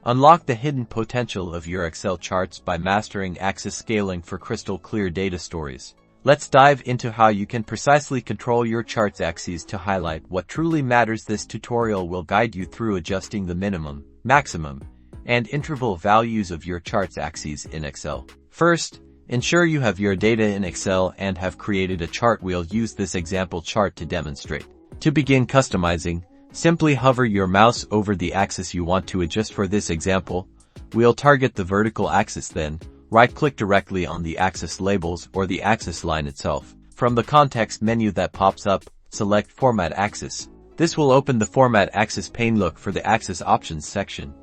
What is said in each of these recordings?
Unlock the hidden potential of your Excel charts by mastering axis scaling for crystal clear data stories. Let's dive into how you can precisely control your chart's axes to highlight what truly matters. This tutorial will guide you through adjusting the minimum, maximum, and interval values of your chart's axes in Excel. First, ensure you have your data in Excel and have created a chart. We'll use this example chart to demonstrate. To begin customizing, simply hover your mouse over the axis you want to adjust. For this example, we'll target the vertical axis, then right-click directly on the axis labels or the axis line itself. From the context menu that pops up, select Format Axis. This will open the Format Axis pane. Look for the Axis Options section,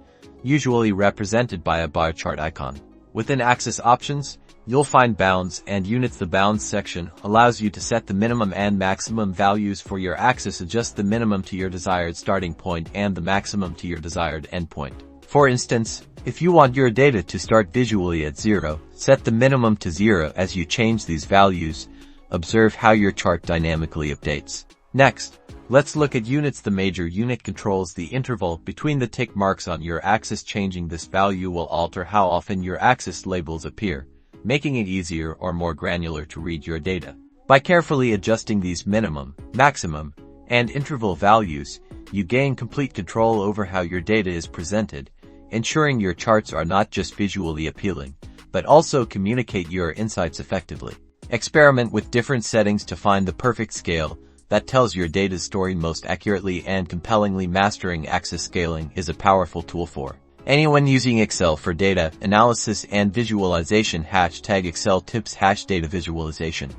usually represented by a bar chart icon. Within Axis Options, you'll find Bounds and Units. The Bounds section allows you to set the minimum and maximum values for your axis. Adjust the minimum to your desired starting point and the maximum to your desired endpoint. For instance, if you want your data to start visually at 0, set the minimum to 0 as you change these values. Observe how your chart dynamically updates. Next, let's look at units. The major unit controls the interval between the tick marks on your axis. Changing this value will alter how often your axis labels appear, making it easier or more granular to read your data. By carefully adjusting these minimum, maximum, and interval values, you gain complete control over how your data is presented, ensuring your charts are not just visually appealing, but also communicate your insights effectively. Experiment with different settings to find the perfect scale that tells your data's story most accurately and compellingly. Mastering axis scaling is a powerful tool for anyone using Excel for data analysis and visualization. #Excel tips #data visualization.